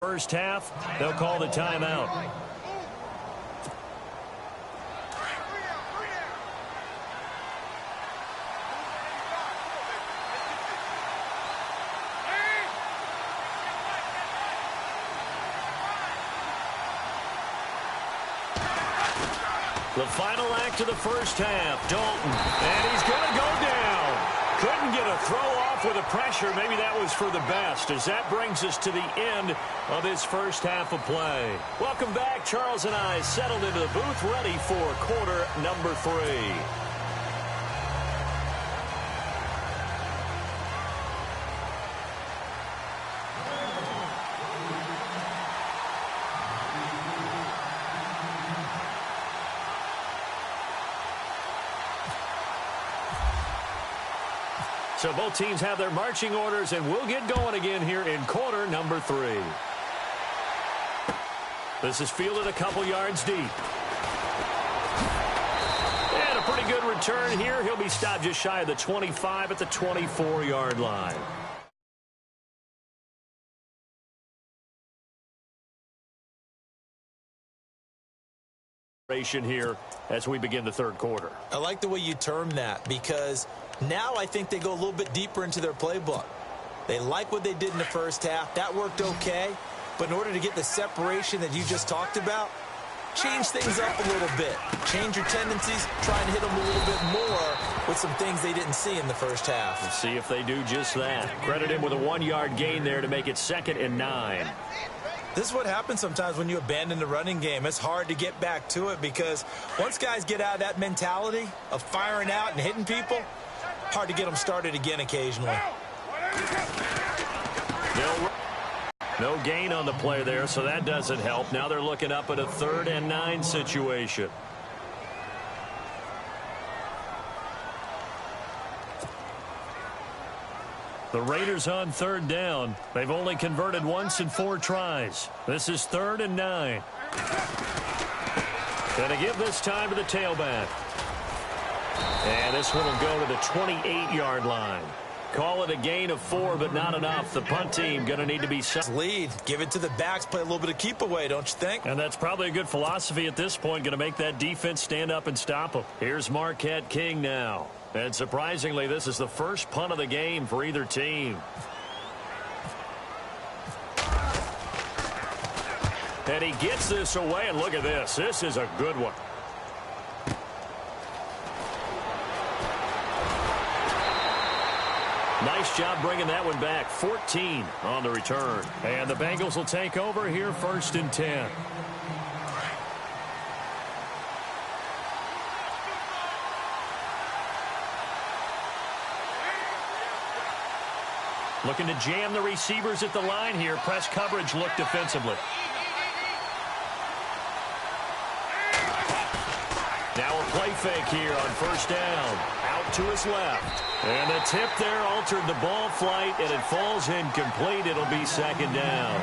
First half, they'll call the timeout. The final act of the first half, Dalton, and he's going to go down. Couldn't get a throw off with the pressure. Maybe that was for the best, as that brings us to the end of his first half of play. Welcome back. Charles and I settled into the booth, ready for quarter number 3. So both teams have their marching orders, and we'll get going again here in quarter number 3. This is fielded a couple yards deep. And a pretty good return here. He'll be stopped just shy of the 25 at the 24-yard line. Here as we begin the third quarter. I like the way you term that, because now I think they go a little bit deeper into their playbook. They like what they did in the first half. That worked okay. But in order to get the separation that you just talked about, change things up a little bit. Change your tendencies. Try and hit them a little bit more with some things they didn't see in the first half. We'll see if they do just that. Credit him with a 1-yard gain there to make it 2nd and 9. This is what happens sometimes when you abandon the running game. It's hard to get back to it, because once guys get out of that mentality of firing out and hitting people, hard to get them started again occasionally. No gain on the play there, so that doesn't help. Now they're looking up at a 3rd and 9 situation. The Raiders on 3rd down. They've only converted once in 4 tries. This is 3rd and 9. Going to give this time to the tailback. And this one will go to the 28-yard line. Call it a gain of 4, but not enough. The punt team going to need to be lead. Give it to the backs. Play a little bit of keep away, don't you think? And that's probably a good philosophy at this point. Going to make that defense stand up and stop them. Here's Marquette King now. And surprisingly, this is the first punt of the game for either team. And he gets this away, and look at this. This is a good one. Nice job bringing that one back. 14 on the return. And the Bengals will take over here, 1st and 10. Looking to jam the receivers at the line here. Press coverage look defensively. Now a play fake here on 1st down. Out to his left. And the tip there altered the ball flight, and it falls incomplete. It'll be 2nd down.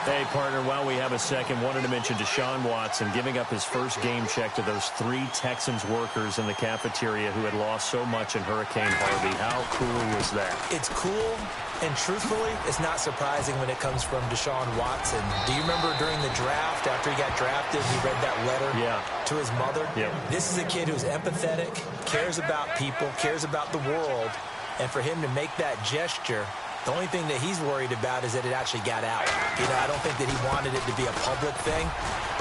Hey, partner, while we have a second, wanted to mention Deshaun Watson giving up his first game check to those 3 Texans workers in the cafeteria who had lost so much in Hurricane Harvey. How cool was that? It's cool, and truthfully, it's not surprising when it comes from Deshaun Watson. Do you remember during the draft, after he got drafted, he read that letter to his mother? Yeah. This is a kid who's empathetic, cares about people, cares about the world, and for him to make that gesture, the only thing that he's worried about is that it actually got out. You know, I don't think that he wanted it to be a public thing,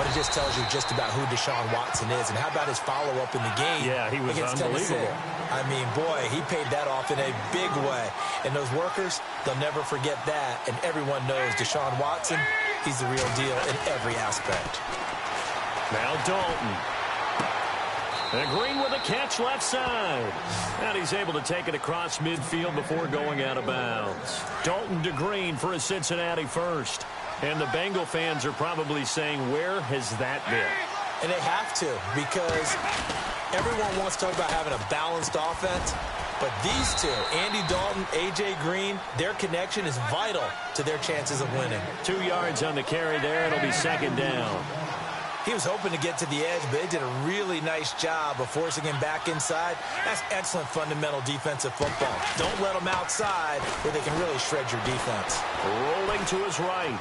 but it just tells you just about who Deshaun Watson is. And how about his follow-up in the game? Yeah, he was unbelievable. Tennessee? I mean, boy, he paid that off in a big way. And those workers, they'll never forget that. And everyone knows Deshaun Watson, he's the real deal in every aspect. Now Dalton. And Green with a catch left side. And he's able to take it across midfield before going out of bounds. Dalton to Green for a Cincinnati first. And the Bengal fans are probably saying, where has that been? And they have to, because everyone wants to talk about having a balanced offense. But these two, Andy Dalton, A.J. Green, their connection is vital to their chances of winning. 2 yards on the carry there. It'll be 2nd down. He was hoping to get to the edge, but they did a really nice job of forcing him back inside. That's excellent fundamental defensive football. Don't let them outside where they can really shred your defense. Rolling to his right.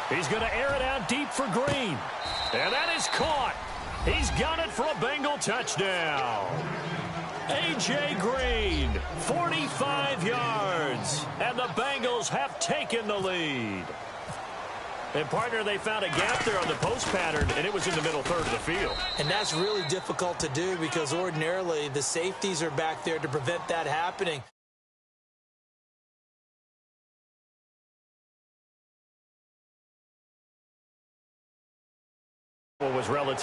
He's going to air it out deep for Green. And that is caught. He's got it for a Bengal touchdown. A.J. Green, 45 yards. And the Bengals have taken the lead. And, partner, they found a gap there on the post pattern, and it was in the middle third of the field. And that's really difficult to do because ordinarily the safeties are back there to prevent that happening. What was relative.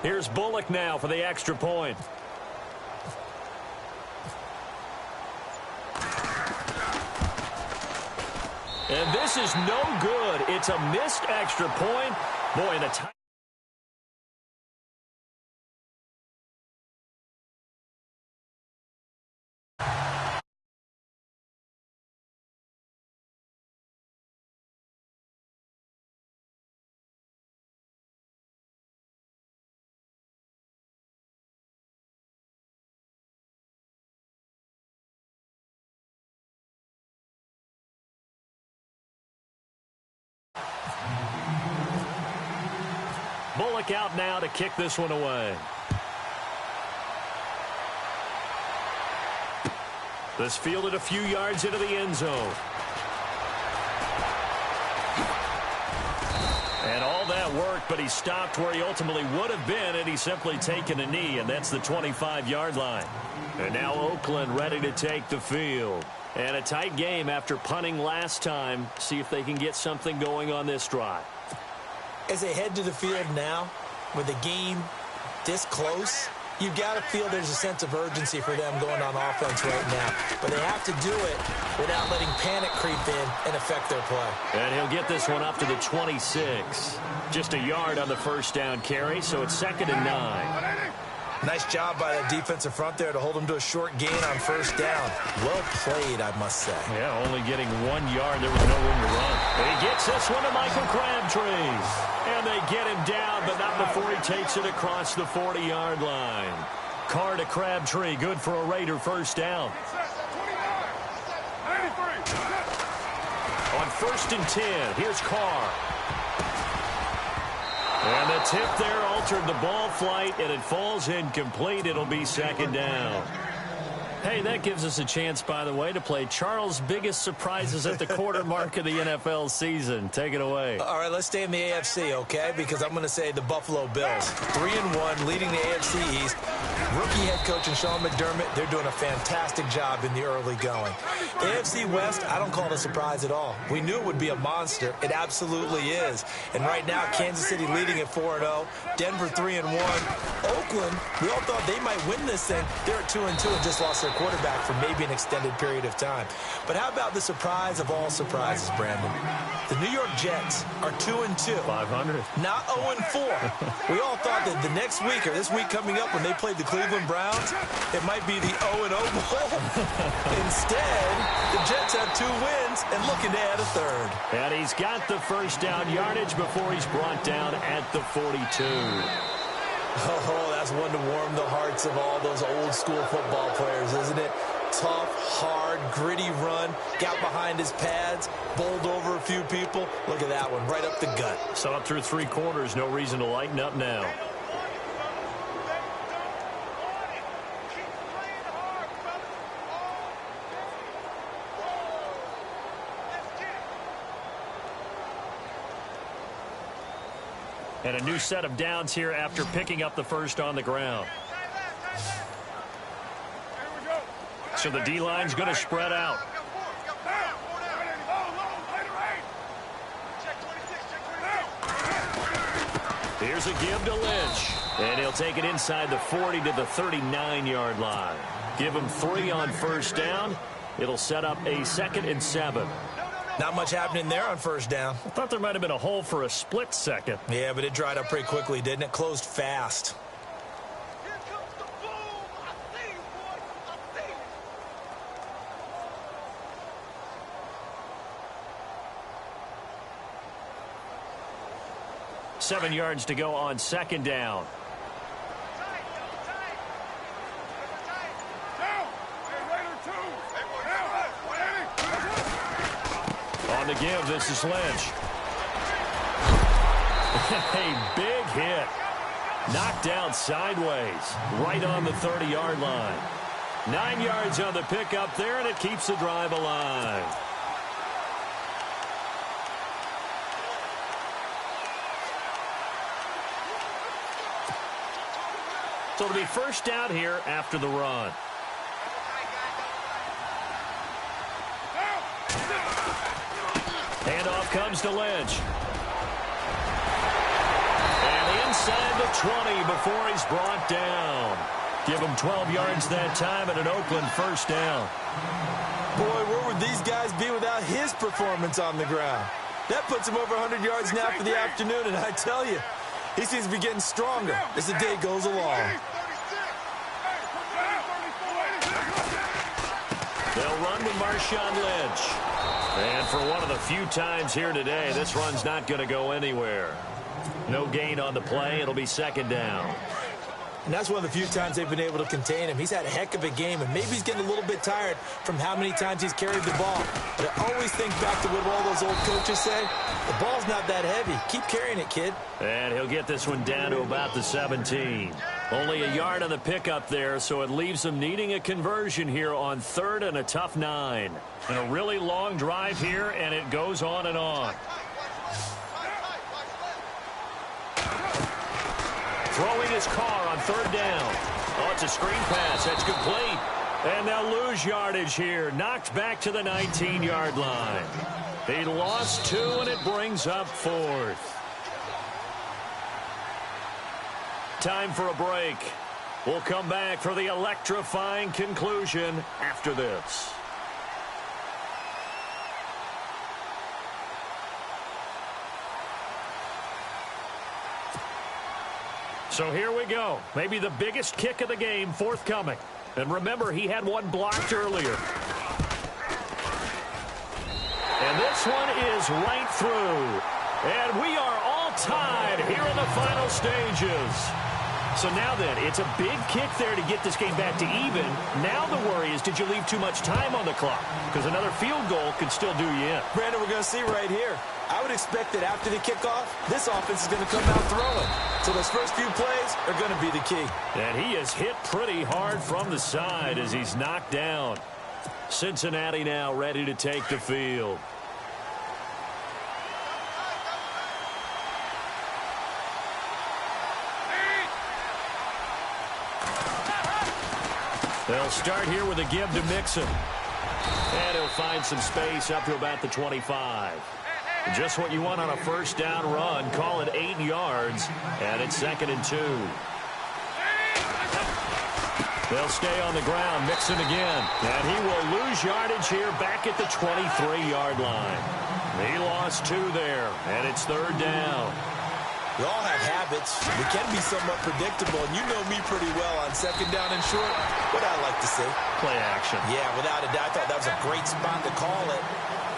Here's Bullock now for the extra point. And this is no good. It's a missed extra point. Boy, and a tie. Bullock out now to kick this one away. This fielded a few yards into the end zone. And all that worked, but he stopped where he ultimately would have been, and he's simply taken a knee, and that's the 25-yard line. And now Oakland ready to take the field. And a tight game after punting last time. See if they can get something going on this drive. As they head to the field now, with the game this close, you've got to feel there's a sense of urgency for them going on offense right now. But they have to do it without letting panic creep in and affect their play. And he'll get this one up to the 26. Just a yard on the first down carry, so it's 2nd and 9. Nice job by the defensive front there to hold them to a short gain on first down. Well played, I must say. Yeah, only getting 1 yard. There was no room to run. He gets this one to Michael Crabtree. And they get him down, but not before he takes it across the 40-yard line. Carr to Crabtree, good for a Raider first down. On 1st and 10, here's Carr. And the tip there altered the ball flight, and it falls incomplete. It'll be 2nd down. Hey, that gives us a chance, by the way, to play Charles' biggest surprises at the quarter mark of the NFL season. Take it away. All right, let's stay in the AFC, okay? Because I'm going to say the Buffalo Bills. 3-1, leading the AFC East. Rookie head coach and Sean McDermott, they're doing a fantastic job in the early going. The AFC West, I don't call it a surprise at all. We knew it would be a monster. It absolutely is. And right now, Kansas City leading at 4-0. Denver 3-1. Oakland, we all thought they might win this thing. They're at 2-2 and just lost their quarterback for maybe an extended period of time. But how about the surprise of all surprises, Brandon? The New York Jets are 2-2. 500. Not 0-4. We all thought that the next week or this week coming up when they played the Cleveland Browns, it might be the 0-0 Bowl. Instead, the Jets have 2 wins and looking to add a 3rd. And he's got the first down yardage before he's brought down at the 42. Oh, that's one to warm the hearts of all those old school football players, isn't it? Tough, hard, gritty run, got behind his pads, bowled over a few people. Look at that one, right up the gut. Saw it through 3 quarters, no reason to lighten up now. And a new set of downs here after picking up the first on the ground. So the D-line's going to spread out. Here's a give to Lynch. And he'll take it inside the 40 to the 39-yard line. Give him 3 on first down. It'll set up a 2nd and 7. Not much happening there on first down. I thought there might have been a hole for a split second. Yeah, but it dried up pretty quickly, didn't it? Closed fast. Here comes the boom. I see you, boy. I see you. 7 yards to go on second down. On the give, this is Lynch. A big hit. Knocked down sideways, right on the 30-yard line. 9 yards on the pickup there, and it keeps the drive alive. So it'll be first down here after the run. Handoff comes to Lynch. And inside the 20 before he's brought down. Give him 12 yards that time and an Oakland first down. Boy, where would these guys be without his performance on the ground? That puts him over 100 yards now for the afternoon, and I tell you, he seems to be getting stronger as the day goes along. They'll run with Marshawn Lynch. And for one of the few times here today, this run's not going to go anywhere. No gain on the play. It'll be second down. And that's one of the few times they've been able to contain him. He's had a heck of a game, and maybe he's getting a little bit tired from how many times he's carried the ball. But I always think back to what all those old coaches say. The ball's not that heavy. Keep carrying it, kid. And he'll get this one down to about the 17. Only a yard on the pickup there, so it leaves them needing a conversion here on third and a tough 9. And a really long drive here, and it goes on and on. Throwing his car on third down. Oh, it's a screen pass. That's complete. And they'll lose yardage here. Knocked back to the 19-yard line. He lost 2, and it brings up fourth. Time for a break. We'll come back for the electrifying conclusion after this. So here we go. Maybe the biggest kick of the game forthcoming. And remember, he had one blocked earlier. And this one is right through. And we are all tied here in the final stages. So now then, it's a big kick there to get this game back to even. Now the worry is, did you leave too much time on the clock? Because another field goal could still do you in. Brandon, we're going to see right here. I would expect that after the kickoff, this offense is going to come out throwing. So those first few plays are going to be the key. And he is hit pretty hard from the side as he's knocked down. Cincinnati now ready to take the field. They'll start here with a give to Mixon. And he'll find some space up to about the 25. Just what you want on a first down run. Call it 8 yards. And it's 2nd and 2. They'll stay on the ground. Mixon again. And he will lose yardage here back at the 23-yard line. He lost 2 there. And it's 3rd down. We all have habits. We can be somewhat predictable, and you know me pretty well on 2nd down and short. What I like to see. Play action. Yeah, without a doubt. I thought that was a great spot to call it.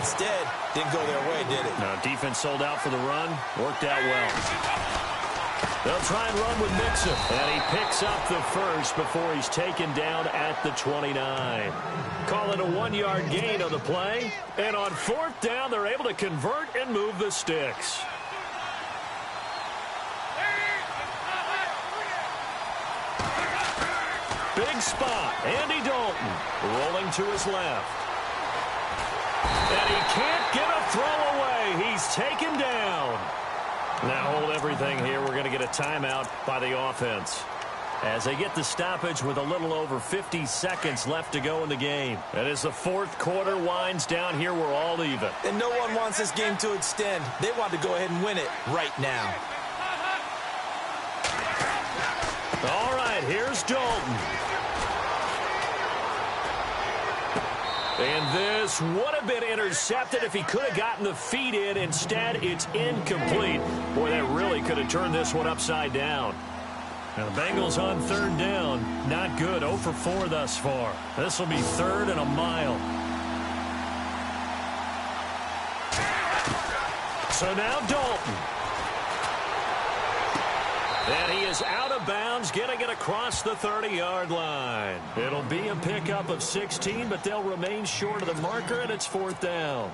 Instead, didn't go their way, did it? No, defense sold out for the run. Worked out well. They'll try and run with Mixon. And he picks up the first before he's taken down at the 29. Call it a 1-yard gain on the play. And on 4th down, they're able to convert and move the sticks. Big spot. Andy Dalton rolling to his left. And he can't get a throw away. He's taken down. Now hold everything here. We're going to get a timeout by the offense as they get the stoppage with a little over 50 seconds left to go in the game. And as the 4th quarter winds down here, we're all even. And no one wants this game to extend. They want to go ahead and win it right now. All right, here's Dalton. And this would have been intercepted if he could have gotten the feet in. Instead, it's incomplete. Boy, that really could have turned this one upside down. Now, the Bengals on third down. Not good. 0 for 4 thus far. This will be 3rd and a mile. So now Dalton. And he is out of bounds, getting it across the 30-yard line. It'll be a pickup of 16, but they'll remain short of the marker, and it's 4th down.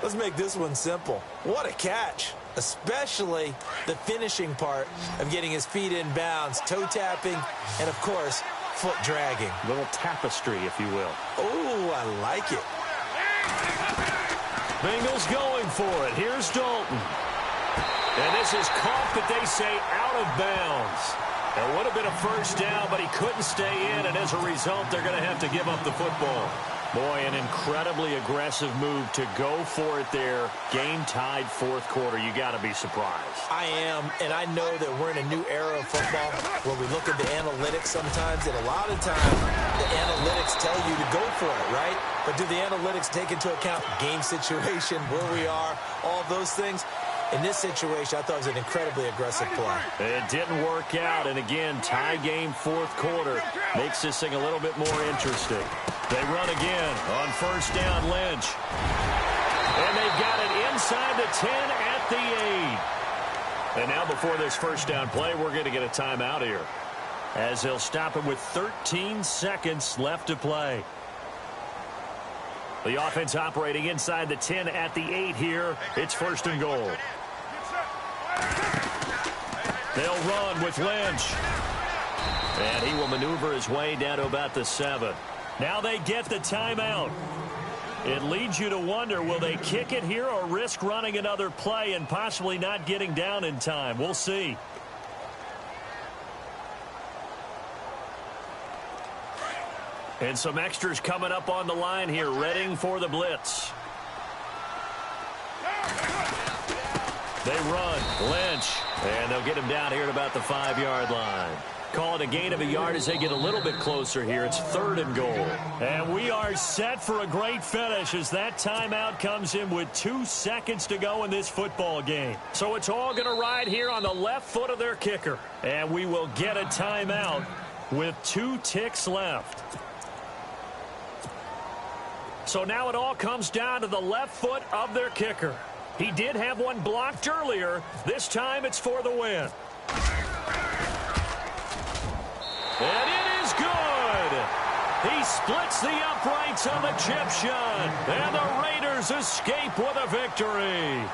Let's make this one simple. What a catch, especially the finishing part of getting his feet in bounds, toe tapping, and, of course, foot dragging. Little tapestry, if you will. Oh, I like it. Bengals going for it. Here's Dalton. And this is caught, but they say out of bounds. It would have been a 1st down, but he couldn't stay in, and as a result, they're going to have to give up the football. Boy, an incredibly aggressive move to go for it there. Game tied 4th quarter. You got to be surprised. I am, and I know that we're in a new era of football where we look at the analytics sometimes, and a lot of times the analytics tell you to go for it, right? But do the analytics take into account game situation, where we are, all those things? In this situation, I thought it was an incredibly aggressive play. It didn't work out, and again, tie game 4th quarter makes this thing a little bit more interesting. They run again on 1st down, Lynch. And they've got it inside the 10 at the 8. And now before this 1st down play, we're going to get a timeout here, as they'll stop it with 13 seconds left to play. The offense operating inside the 10 at the 8 here. It's 1st and goal. They'll run with Lynch. And he will maneuver his way down to about the 7. Now they get the timeout. It leads you to wonder, will they kick it here or risk running another play and possibly not getting down in time? We'll see. And some extras coming up on the line here, readying for the blitz. They run, Lynch, and they'll get him down here at about the 5-yard line. Call it a gain of a yard as they get a little bit closer here. It's 3rd and goal. And we are set for a great finish as that timeout comes in with 2 seconds to go in this football game. So it's all going to ride here on the left foot of their kicker. And we will get a timeout with 2 ticks left. So now it all comes down to the left foot of their kicker. He did have one blocked earlier. This time it's for the win. And it is good. He splits the uprights on the chip shot. And the Raiders escape with a victory.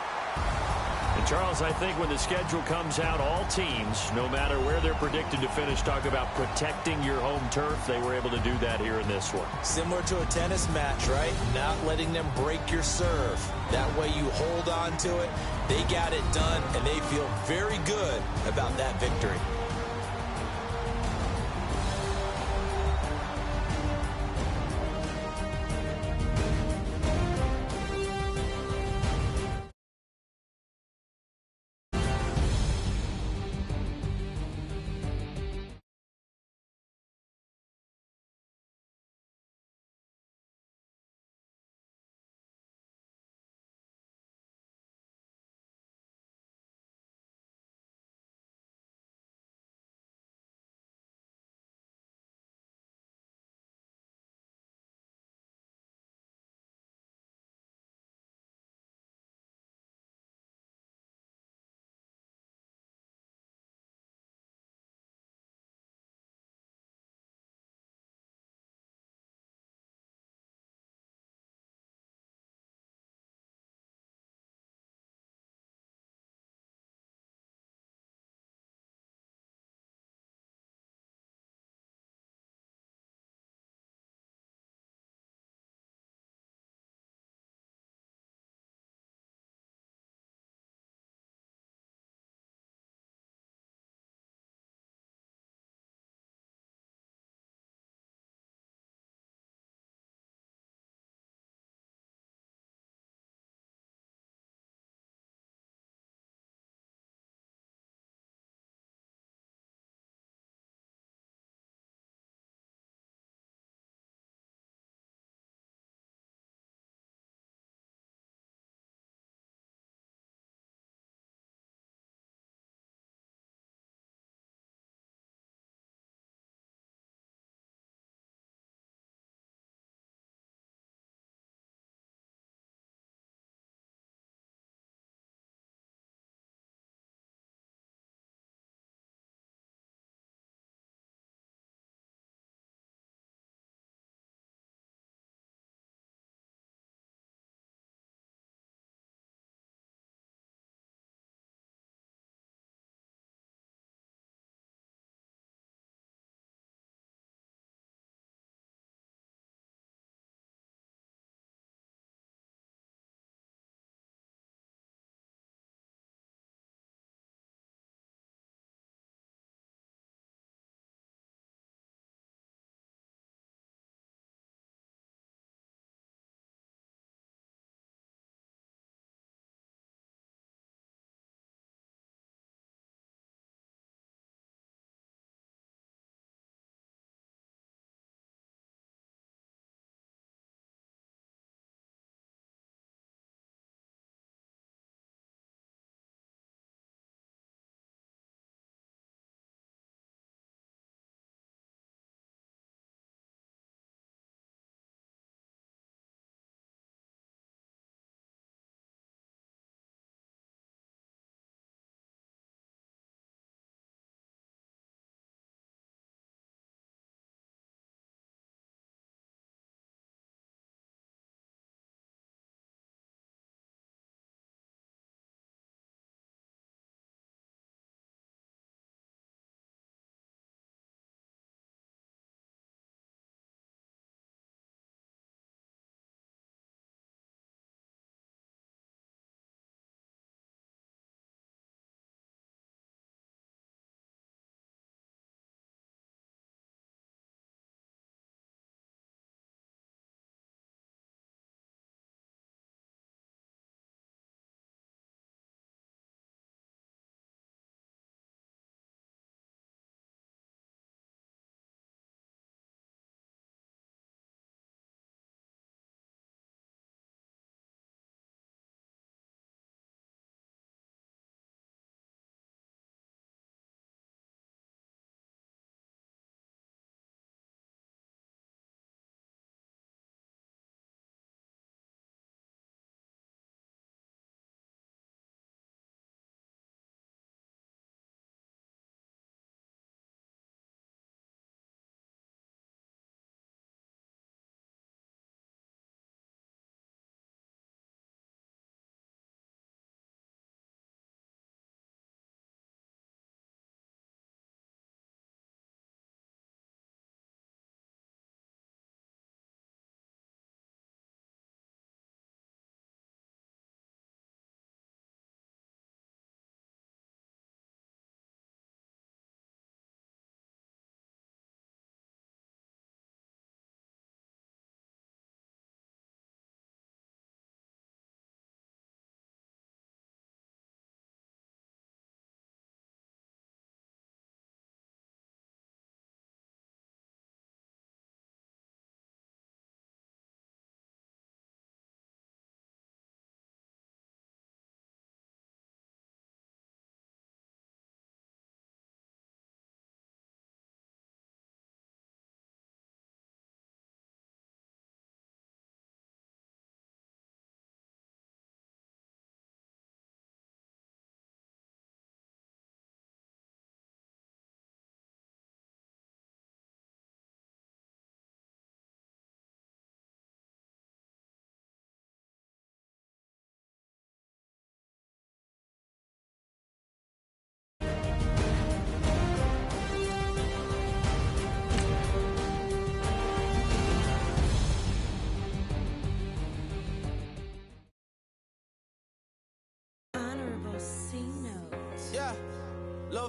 And Charles, I think when the schedule comes out, all teams, no matter where they're predicted to finish, talk about protecting your home turf. They were able to do that here in this one. Similar to a tennis match, right? Not letting them break your serve. That way you hold on to it. They got it done, and they feel very good about that victory.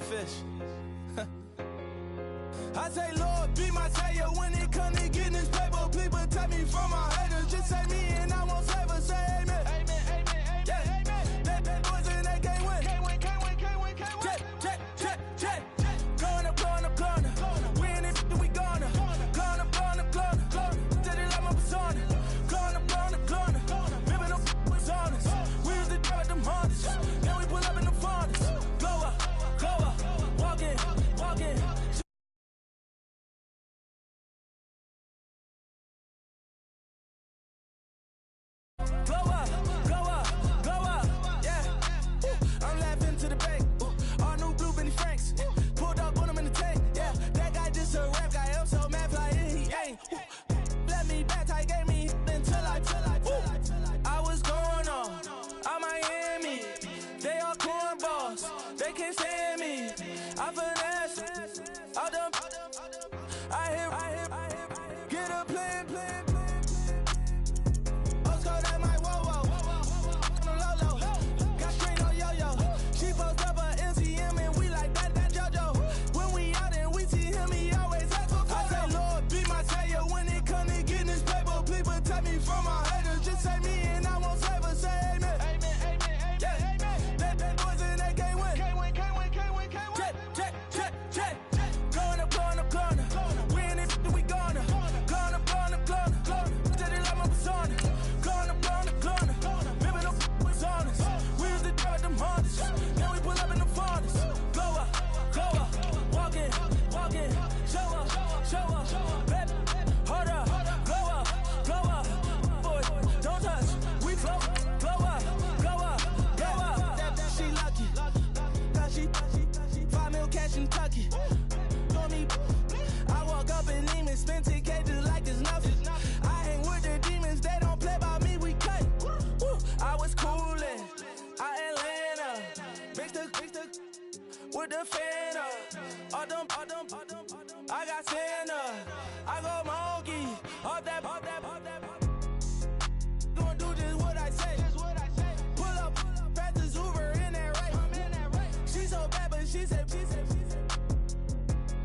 fish. I say, Lord, be my savior when it come to getting this paper. Please protect me from my haters. Just say me and I won't save us. Say amen. Amen, amen, amen, yeah. Amen. That boys and they can't win. Can't win, can't win, can't win, can't win. Check, check, check, check. Gonna, gonna, gonna. Win it, we gonna. Gonna, gonna, gonna. Tell it like my persona. Gonna, gonna, gonna. Remember the was honest. We used to drive them Hondas. Then we pull up in the Fondas. Glow up, walk in, walk in. Glow up, yeah. I'm laughing to the bank. All new blue Benny Franks. Pulled up on him in the tank, yeah. That guy just a rap guy. I'm so mad, fly in, he ain't. Let me back, I gave me until I was going on Miami. They all cornballs, they can't stand me. I finesse, all them. I hear, get a plan. That my whoa, low. Got string on yo-yo. She post up a MCM and we like that JoJo. When we out and we see him, he always ask for photo. I say, Lord, be my savior when it come to getting this paper. Please protect me from my haters. Just say me and I won't save us. Say amen. Amen, amen, amen, yeah. Amen. That boys and they can't win. Can't win, can't win, can't win, can't win. Check. Going up. Win it, we gonna. Gonna. Did it like my persona. Gonna. Remember the was honest. We used to drive them Hondas. Then we pull up in the Fondas. Glow up, walk in. Show up, baby. Hold up, glow up. Boy, don't touch. We flow, glow up. She lucky. Cause she 5 mil cash in Tucky. For me, I walk up in Neiman, spend 10K just like it's nothing. I hang with the demons, they don't play by me, we cut. I was coolin', Atlanta, mixed the with the fan up. All them, I got Santa, I go monkey, all that. Gonna do just what I say. Pull up, fastest Uber in that right. She so bad, but she said.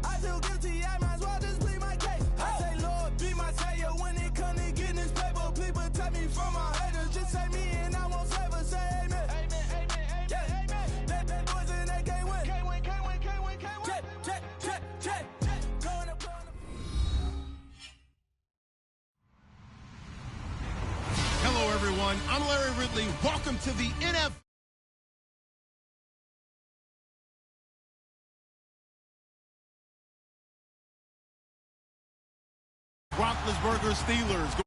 I feel guilty, I might as well just plead my case. I say, Lord, be my savior when it come to getting this paper. Please protect me from my haters. Just say me and I won't save us. Say amen. Amen, amen, amen, yeah. Amen. That boys and they can't win. Can't win, can't win, can't win, can't win. Check. Going up. Hello, everyone. I'm Larry Ridley. Welcome to the NFL. Roethlisberger Steelers.